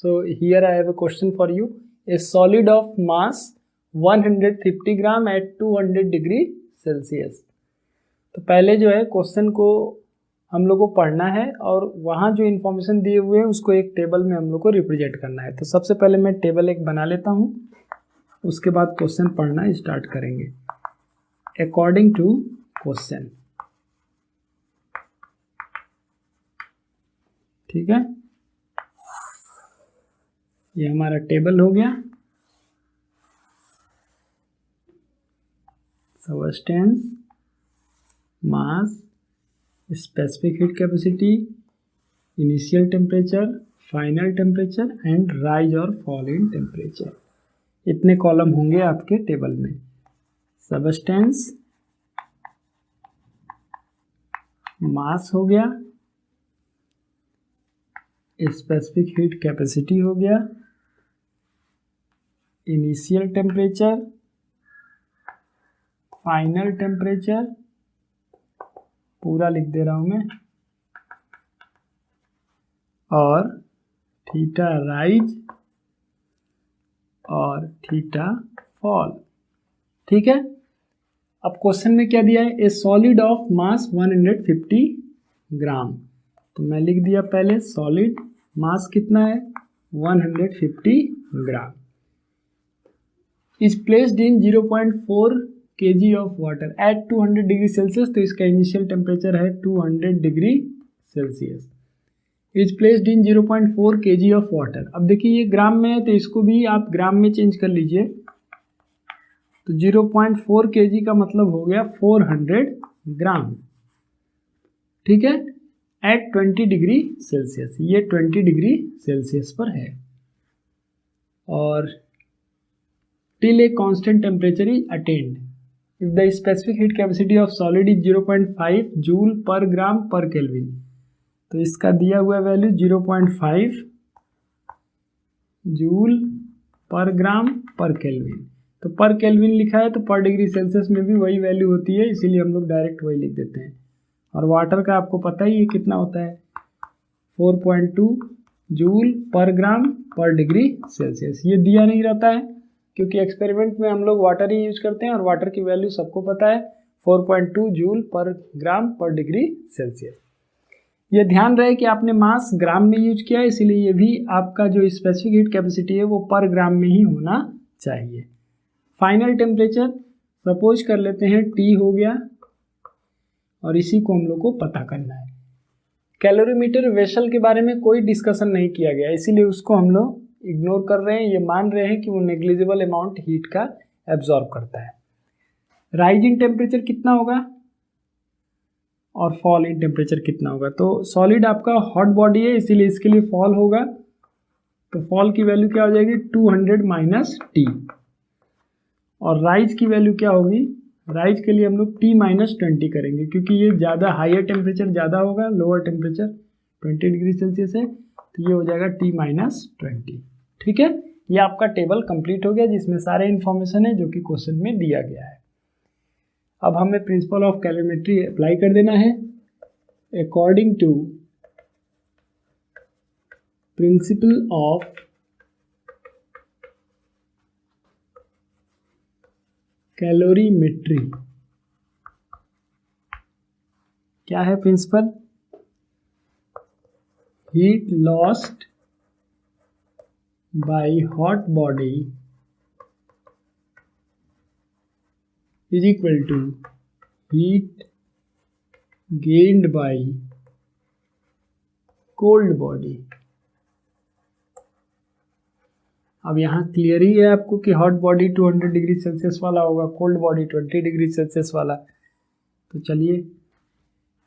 So here I have a question for you. A solid of mass 150 gram at 200 degree Celsius. तो पहले जो है question को हम लोग को पढ़ना है और वहाँ जो इन्फॉर्मेशन दिए हुए हैं उसको एक टेबल में हम लोग को रिप्रेजेंट करना है। तो सबसे पहले मैं टेबल एक बना लेता हूँ, उसके बाद क्वेश्चन पढ़ना स्टार्ट करेंगे अकॉर्डिंग टू क्वेश्चन। ठीक है, ये हमारा टेबल हो गया। Substance, mass, specific heat capacity, initial temperature, final temperature and rise और फॉल इन टेम्परेचर। इतने कॉलम होंगे आपके टेबल में। सबस्टेंस, मास हो गया, स्पेसिफिक हीट कैपेसिटी हो गया, इनिशियल टेम्परेचर, फाइनल टेम्परेचर, पूरा लिख दे रहा हूं मैं, और थीटा राइज और थीटा फॉल। ठीक है, अब क्वेश्चन में क्या दिया है? ए सॉलिड ऑफ मास 150 ग्राम। तो मैं लिख दिया पहले सॉलिड, मास कितना है 150 ग्राम, is placed in 0.4 kg of water at 200 degree Celsius. तो इसका इनिशियल टेम्परेचर है 200 degree Celsius. Is placed in 0.4 kg of water. अब देखिए ये ग्राम में है तो इसको भी आप ग्राम में चेंज कर लीजिए। तो 0.4 kg का मतलब हो गया 400 ग्राम। ठीक है, एट 20 डिग्री सेल्सियस, ये 20 डिग्री सेल्सियस पर है। और till a constant temperature is attained if the specific heat capacity of solid is 0.5 joule per gram पर केल्विन। तो इसका दिया हुआ वैल्यू 0.5 जूल पर ग्राम पर केल्विन। तो पर केल्विन लिखा है तो पर डिग्री सेल्सियस में भी वही वैल्यू होती है, इसीलिए हम लोग डायरेक्ट वही लिख देते हैं। और वाटर का आपको पता ही है कितना होता है, 4.2 joule per gram per degree Celsius. ये दिया नहीं रहता है क्योंकि एक्सपेरिमेंट में हम लोग वाटर ही यूज करते हैं और वाटर की वैल्यू सबको पता है 4.2 joule per gram per degree Celsius. ये ध्यान रहे कि आपने मास ग्राम में यूज किया है, इसीलिए ये भी आपका जो स्पेसिफिक हीट कैपेसिटी है वो पर ग्राम में ही होना चाहिए। फाइनल टेम्परेचर सपोज कर लेते हैं T हो गया और इसी को हम लोग को पता करना है। कैलोरीमीटर वेसल के बारे में कोई डिस्कशन नहीं किया गया, इसीलिए उसको हम लोग इग्नोर कर रहे हैं। ये मान रहे हैं कि वो नेग्लिजिबल अमाउंट हीट का एब्जॉर्ब करता है। राइज इन टेम्परेचर कितना होगा और फॉल इन टेम्परेचर कितना होगा? तो सॉलिड आपका हॉट बॉडी है, इसीलिए इसके लिए फॉल होगा। तो फॉल की वैल्यू क्या हो जाएगी 200 माइनस टी। और राइज की वैल्यू क्या होगी? राइज के लिए हम लोग T माइनस 20 करेंगे क्योंकि ये ज़्यादा हायर टेम्परेचर ज़्यादा होगा, लोअर टेम्परेचर 20 डिग्री सेल्सियस है, तो ये हो जाएगा T माइनस 20। ठीक है, ये आपका टेबल कंप्लीट हो गया जिसमें सारे इन्फॉर्मेशन है जो कि क्वेश्चन में दिया गया है। अब हमें प्रिंसिपल ऑफ कैलोरीमेट्री अप्लाई कर देना है according to principle of calorimetry. क्या है principle? Heat lost by hot body is equal to heat gained by cold body। अब यहाँ क्लियर ही है आपको कि हॉट बॉडी 200 डिग्री सेल्सियस वाला होगा, कोल्ड बॉडी 20 डिग्री सेल्सियस वाला। तो चलिए,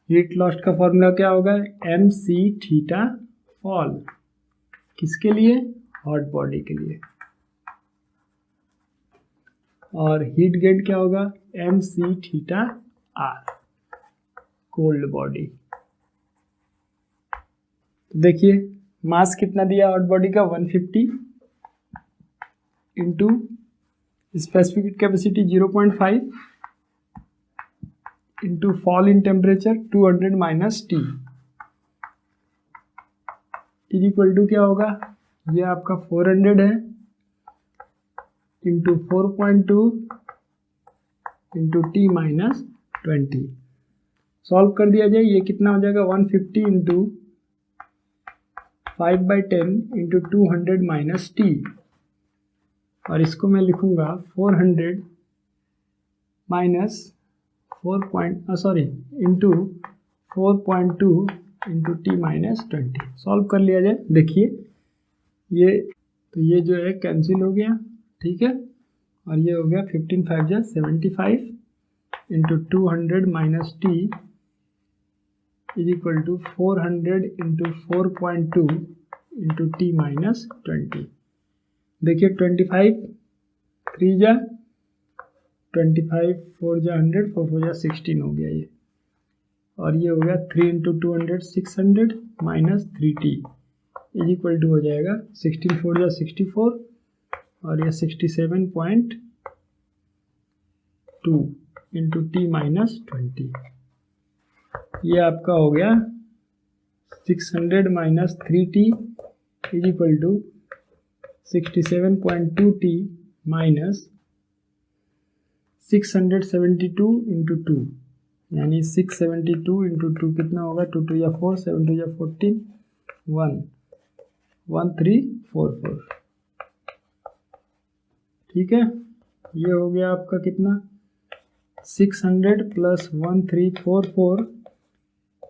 हीट लॉस्ट का फॉर्मूला क्या होगा? mc theta fall. किसके लिए? हॉट बॉडी के लिए। और हीट गेन क्या होगा? mc theta r, cold body. देखिए मास कितना दिया हॉट बॉडी का 150 into specific capacity 0.5 into fall in temperature 200 minus T is equal to क्या होगा ये आपका 400 है into 4.2 into T minus 20। Solve कर दिया जाए, ये कितना हो जाएगा 150 इंटू 5/10 इंटू 200 माइनस टी, और इसको मैं लिखूंगा 400 minus into 4.2 into T minus 20। Solve कर लिया जाए, देखिए ये जो है कैंसिल हो गया, ठीक है, और ये हो गया 15 5 जा 75 into 200 minus T is equal to 400 into 4.2 into T minus 20। देखिए 25 3 जा 25 4 जा 100 4 4 जा 16 हो गया ये, और ये हो गया 3 into 200 600 minus 3t is equal to हो जाएगा 16 4 जा 64 और ये 67.2 इंटू टी माइनस 20। ये आपका हो गया 600 minus 3t is equal to 67.2t minus 672 into 2, यानी 672 इंटू 2 कितना होगा, 2 2 या 4 7 2 या 14 1344। ठीक है, ये हो गया आपका कितना 600 plus 1344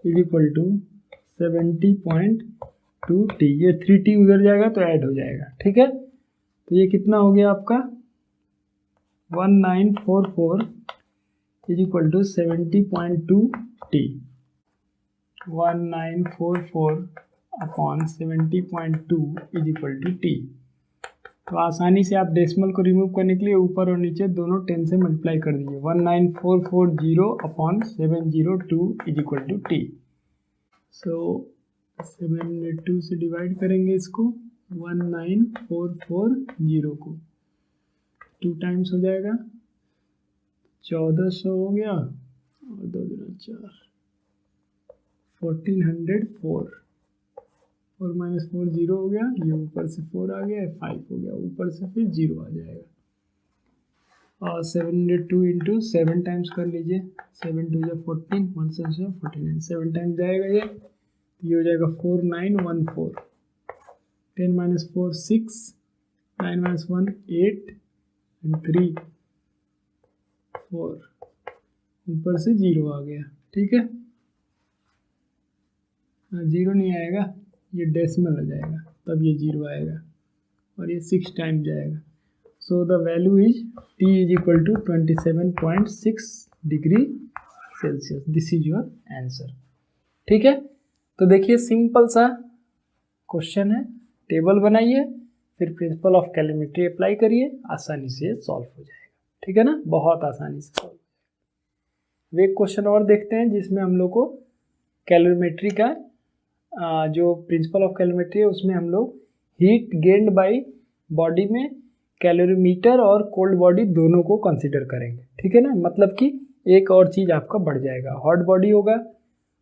is equal to 70.2t। ये 3t उधर जाएगा तो ऐड हो जाएगा, ठीक है। तो ये कितना हो गया आपका 1944 is equal to 70.2t। 1944 upon 70.2 is equal to t। तो आसानी से आप डेसिमल को रिमूव करने के लिए ऊपर और नीचे दोनों 10 से मल्टीप्लाई कर दीजिए। 19440 upon 702 is equal to T. So 702 से डिवाइड करेंगे इसको, 19440 को 2 टाइम्स हो जाएगा 1400 हो गया, और 2 दूना 4 1404 4 माइनस 4 0 हो गया, ये ऊपर से 4 आ गया 5 हो गया, ऊपर से फिर 0 आ जाएगा। और 702 इंटू 7 टाइम्स कर लीजिए, 7 2 या 14 1 से 49 7 टाइम्स जाएगा, ये हो जाएगा 4914। 10 माइनस 4 6 9 माइनस 1 8 एंड 3 4, ऊपर से 0 आ गया, ठीक है। 0 नहीं आएगा, ये डेसिमल हो जाएगा, तब ये 0 आएगा, और ये 6 टाइम जाएगा। So the value is t is equal to 27.6 degree Celsius. This is your answer, ठीक है। तो देखिए सिंपल सा क्वेश्चन है, टेबल बनाइए, फिर प्रिंसिपल ऑफ कैलोरीमेट्री अप्लाई करिए, आसानी से सॉल्व हो जाएगा, ठीक है ना, बहुत आसानी से सॉल्व। वे क्वेश्चन और देखते हैं जिसमें हम लोग को कैलोरीमेट्री का जो प्रिंसिपल ऑफ कैलोरीमेट्री है उसमें हम लोग हीट गेन्ड बाय बॉडी में कैलोरीमीटर और कोल्ड बॉडी दोनों को कंसीडर करेंगे, ठीक है ना। मतलब कि एक और चीज़ आपका बढ़ जाएगा, हॉट बॉडी होगा,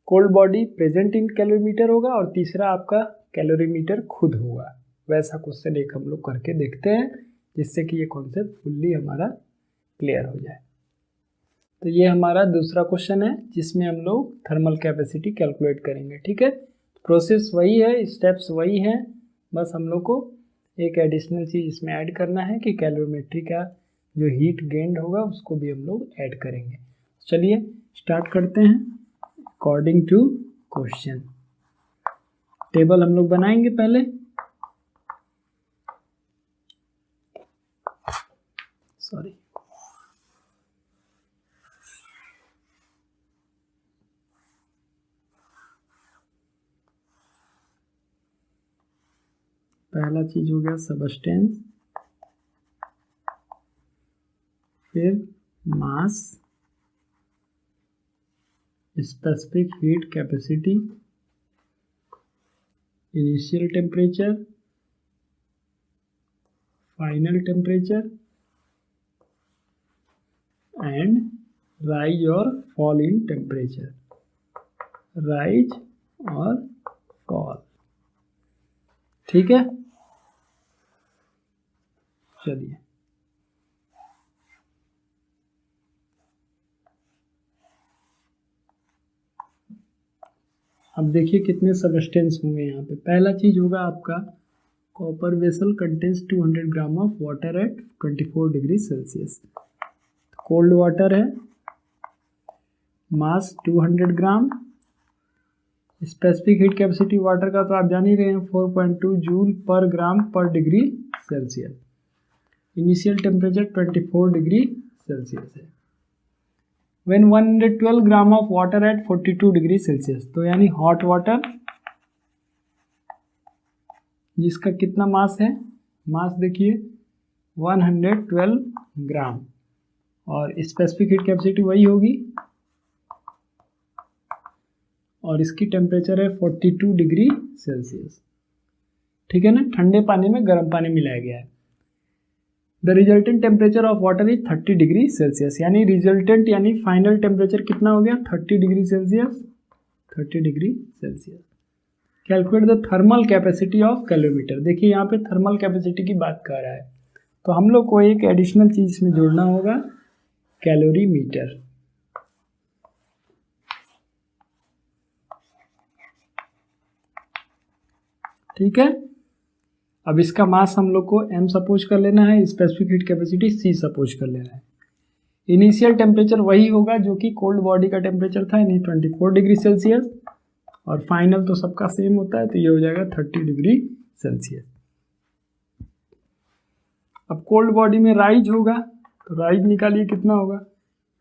cold body present in calorimeter होगा, और तीसरा आपका कैलोरीमीटर खुद होगा। वैसा क्वेश्चन एक हम लोग करके देखते हैं जिससे कि ये कॉन्सेप्ट फुल्ली हमारा क्लियर हो जाए। तो ये हमारा दूसरा क्वेश्चन है जिसमें हम लोग थर्मल कैपेसिटी कैलकुलेट करेंगे, ठीक है। प्रोसेस वही है, स्टेप्स वही हैं, बस हम लोग को एक एडिशनल चीज़ इसमें ऐड करना है कि कैलोरीमेट्री का जो हीट गेन्ड होगा उसको भी हम लोग ऐड करेंगे। चलिए स्टार्ट करते हैं अकॉर्डिंग टू क्वेश्चन। टेबल हम लोग बनाएंगे पहले, सॉरी पहला चीज हो गया सबस्टेंस, फिर mass, specific heat capacity, initial temperature, final temperature and rise और फॉल इन टेम्परेचर, राइज और फॉल, ठीक है। चलिए अब देखिए कितने सबस्टेंस होंगे यहाँ पे। पहला चीज होगा आपका copper vessel contains 200 gram of water eight 24 degree Celsius. Cold water है, मास 200 ग्राम, स्पेसिफिक हीट कैपेसिटी वाटर का तो आप जान ही रहे हैं 4.2 joule per gram per degree Celsius. Initial temperature 24 degree Celsius है। When 112 gram of water at 42 degree Celsius, तो यानी हॉट वाटर जिसका कितना मास है, मास देखिए 112 ग्राम, और स्पेसिफिक हीट कैपेसिटी वही होगी, और इसकी टेम्परेचर है 42 डिग्री सेल्सियस। ठीक है ना, ठंडे पानी में गर्म पानी मिलाया गया है। The resultant temperature of water is 30 degree Celsius, यानी रिजल्टेंट यानी फाइनल टेम्परेचर कितना हो गया 30 degree Celsius, 30 degree Celsius. Calculate the thermal capacity of calorimeter. देखिए यहाँ पे थर्मल कैपेसिटी की बात कर रहा है, तो हम लोग को एक एडिशनल चीज इसमें जोड़ना होगा, कैलोरीमीटर। ठीक है, अब इसका मास हम लोग को m सपोज कर लेना है, specific heat capacity c suppose कर लेना है। इनिशियल टेम्परेचर वही होगा जो कि कोल्ड बॉडी का टेम्परेचर था, यानी 24 डिग्री सेल्सियस, और फाइनल तो सबका सेम होता है, तो ये हो जाएगा 30 डिग्री सेल्सियस। अब कोल्ड बॉडी में राइज होगा, तो राइज निकालिए कितना होगा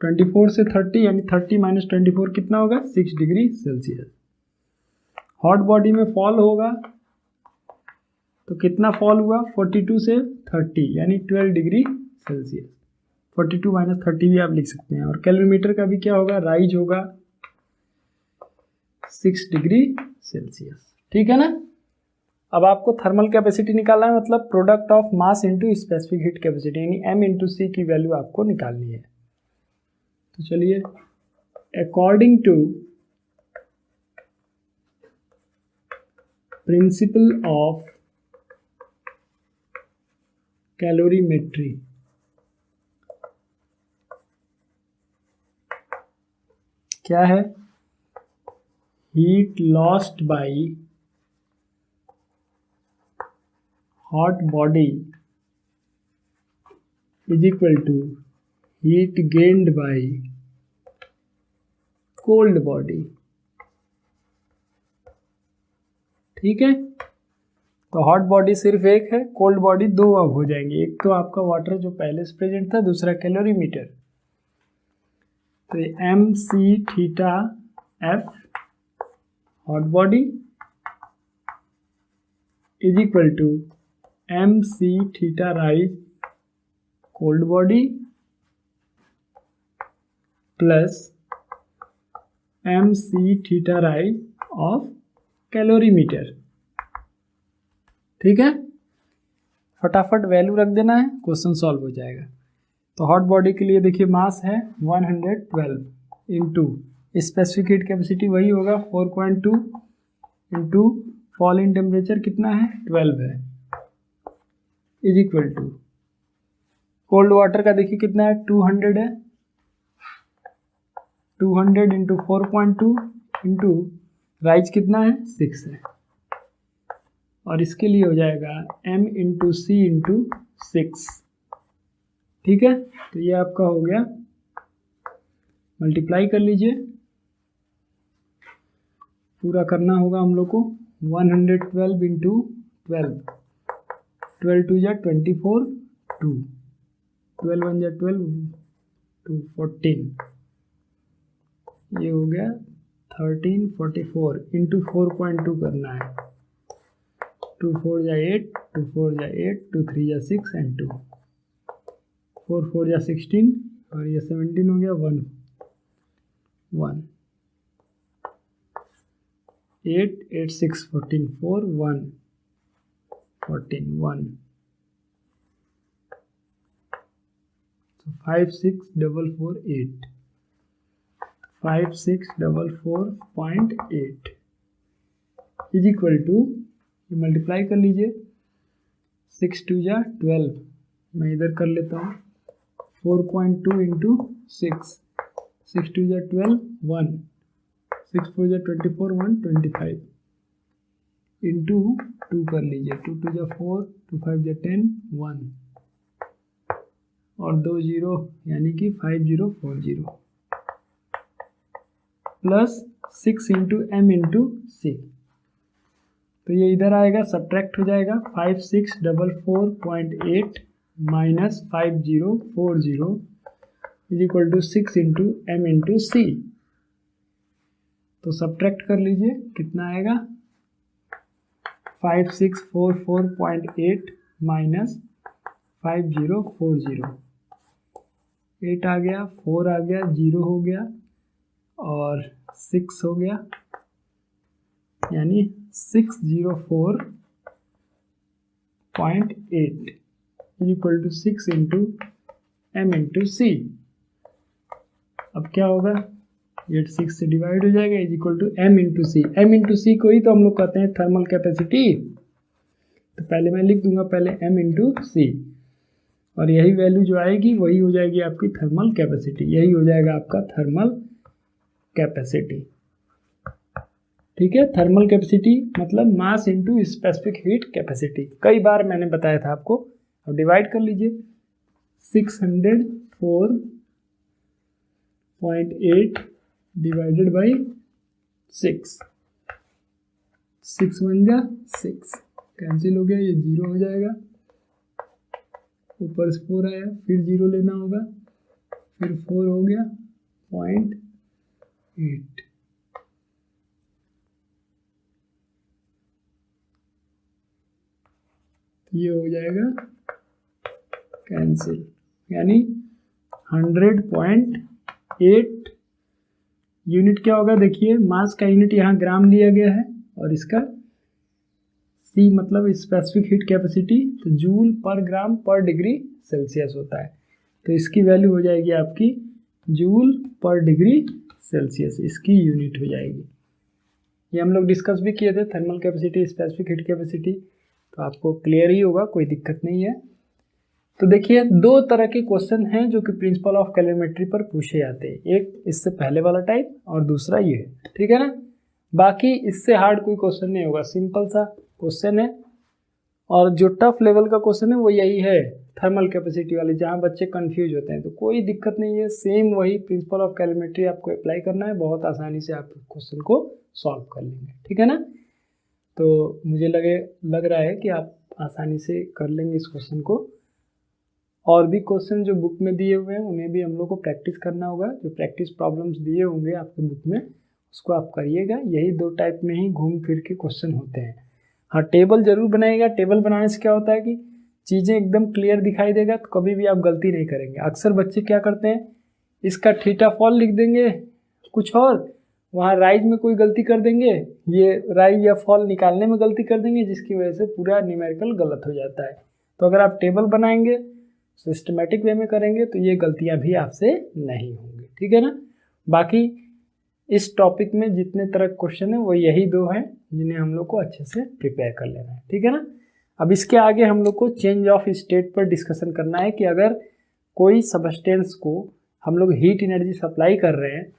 24 से 30, यानी 30 माइनस 24 कितना होगा 6 डिग्री सेल्सियस। हॉट बॉडी में फॉल होगा, तो कितना फॉल हुआ 42 से 30, यानी 12 डिग्री सेल्सियस। 42 माइनस 30 भी आप लिख सकते हैं। और कैलोरीमीटर का भी क्या होगा, राइज होगा 6 डिग्री सेल्सियस। ठीक है ना। अब आपको थर्मल कैपेसिटी निकालना है, मतलब product of mass into specific heat capacity, यानी m इंटू सी की वैल्यू आपको निकालनी है। तो चलिए, according to principle of calorimetry, क्या है, heat lost by hot body is equal to heat gained by cold body. ठीक है, तो हॉट बॉडी सिर्फ एक है, कोल्ड बॉडी दो अब हो जाएंगे। एक तो आपका वाटर जो पहले से प्रेजेंट था, दूसरा कैलोरीमीटर। तो m c theta f hot body is equal to m c theta rise cold body plus m c theta rise of calorimeter. ठीक है, फटाफट वैल्यू रख देना है, क्वेश्चन सॉल्व हो जाएगा। तो हॉट बॉडी के लिए देखिए मास है 112 इंटू स्पेसिफिक हीट कैपेसिटी वही होगा 4.2 इंटू फॉल इन टेम्परेचर कितना है 12 है, is equal to cold water का देखिए कितना है 200 है, 200 इंटू 4.2 इंटू राइज कितना है 6 है, और इसके लिए हो जाएगा m इंटू सी इंटू 6। ठीक है, तो ये आपका हो गया, मल्टीप्लाई कर लीजिए, पूरा करना होगा हम लोग को। 112 इंटू 12, 12 टू जा 24, 2, 12 1 जा 12, 2 14, ये हो गया 1344 इंटू 4.2 करना है, 2 4 जा 8, 2 4 जा 8, 2 3 जा 6 एंड 2, 4 4 जा 16, और ये 17 हो गया 1 1, 8 8 6 14, 4 1 14 1, so 5 6 4 4 8, 5 6 4 4.8 is equal to, multiply कर लीजिए, 6 2 जा 12, मैं इधर कर लेता हूँ 4.2 इंटू 6, 6 2 जा 12 1, 6 4 जा 24 1 25 इंटू 2 कर लीजिए, 2 2 जा 4, 2 5 जा 10 1 और 2 0 यानी कि 5040 plus 6 into M into C. तो ये इधर आएगा, सब्ट्रैक्ट हो जाएगा 5644.8 minus 5040 is equal to 6 into M into C. तो सब्ट्रैक्ट कर लीजिए, कितना आएगा 5644.8 माइनस 5040, 8 आ गया, 4 आ गया, 0 हो गया और 6 हो गया, यानी 604.8 is equal to 6 into M into C. अब क्या होगा, ये 6 से डिवाइड हो जाएगा, is equal to M into C. M into C को ही तो हम लोग कहते हैं थर्मल कैपेसिटी। तो पहले मैं लिख दूंगा पहले एम इंटू सी, और यही वैल्यू जो आएगी वही हो जाएगी आपकी थर्मल कैपेसिटी। यही हो जाएगा आपका थर्मल कैपेसिटी। ठीक है, थर्मल कैपेसिटी मतलब mass into specific heat capacity. कई बार मैंने बताया था आपको। अब डिवाइड कर लीजिए, 604.8 डिवाइडेड बाई 6, 6 1 जा 6 कैंसिल हो गया, ये 0 हो जाएगा, ऊपर से 4 आया, फिर 0 लेना होगा, फिर 4 हो गया 0.8। ये हो जाएगा कैंसिल, यानी 100.8 यूनिट क्या होगा, देखिए मास का यूनिट यहाँ ग्राम लिया गया है और इसका सी मतलब स्पेसिफिक हीट कैपेसिटी, तो joule per gram per degree Celsius होता है। तो इसकी वैल्यू हो जाएगी आपकी जूल पर डिग्री सेल्सियस, इसकी यूनिट हो जाएगी। ये हम लोग डिस्कस भी किए थे, thermal capacity specific heat capacity, तो आपको क्लियर ही होगा, कोई दिक्कत नहीं है। तो देखिए, दो तरह के क्वेश्चन हैं जो कि प्रिंसिपल ऑफ कैलोरीमेट्री पर पूछे जाते हैं, एक इससे पहले वाला टाइप और दूसरा ये है, ठीक है ना। बाकी इससे हार्ड कोई क्वेश्चन नहीं होगा, सिंपल सा क्वेश्चन है। और जो टफ लेवल का क्वेश्चन है वो यही है, थर्मल कैपेसिटी वाली, जहाँ बच्चे कंफ्यूज होते हैं। तो कोई दिक्कत नहीं है, सेम वही प्रिंसिपल ऑफ कैलोरीमेट्री आपको अप्लाई करना है, बहुत आसानी से आप क्वेश्चन को सॉल्व कर लेंगे, ठीक है ना। तो मुझे लग रहा है कि आप आसानी से कर लेंगे इस क्वेश्चन को। और भी क्वेश्चन जो बुक में दिए हुए हैं उन्हें भी हम लोग को प्रैक्टिस करना होगा। जो प्रैक्टिस प्रॉब्लम्स दिए होंगे आपके बुक में उसको आप करिएगा। यही दो टाइप में ही घूम फिर के क्वेश्चन होते हैं। हाँ, टेबल जरूर बनाइएगा। टेबल बनाने से क्या होता है कि चीज़ें एकदम क्लियर दिखाई देगा, तो कभी भी आप गलती नहीं करेंगे। अक्सर बच्चे क्या करते हैं, इसका थीटा फॉल लिख देंगे कुछ और, वहाँ राइज में कोई गलती कर देंगे, ये राइज या फॉल निकालने में गलती कर देंगे, जिसकी वजह से पूरा न्यूमेरिकल गलत हो जाता है। तो अगर आप टेबल बनाएंगे, सिस्टमेटिक वे में करेंगे, तो ये गलतियां भी आपसे नहीं होंगी, ठीक है ना। बाकी इस टॉपिक में जितने तरह क्वेश्चन है वो यही दो हैं जिन्हें हम लोग को अच्छे से प्रिपेयर कर लेना है, ठीक है ना। अब इसके आगे हम लोग को चेंज ऑफ स्टेट पर डिस्कशन करना है कि अगर कोई सबस्टेंस को हम लोग हीट एनर्जी सप्लाई कर रहे हैं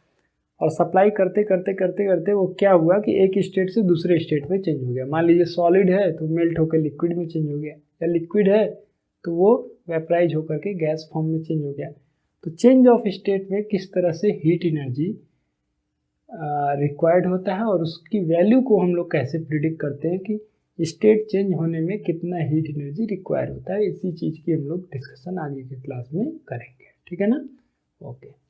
और सप्लाई करते करते करते करते वो क्या हुआ कि एक स्टेट से दूसरे स्टेट में चेंज हो गया। मान लीजिए सॉलिड है तो मेल्ट होकर लिक्विड में चेंज हो गया, या लिक्विड है तो वो वेपराइज होकर के गैस फॉर्म में चेंज हो गया। तो चेंज ऑफ स्टेट में किस तरह से हीट एनर्जी रिक्वायर्ड होता है और उसकी वैल्यू को हम लोग कैसे प्रिडिक्ट करते हैं कि स्टेट चेंज होने में कितना हीट एनर्जी रिक्वायर होता है, इसी चीज़ की हम लोग डिस्कशन आगे की क्लास में करेंगे, ठीक है ना। ओके।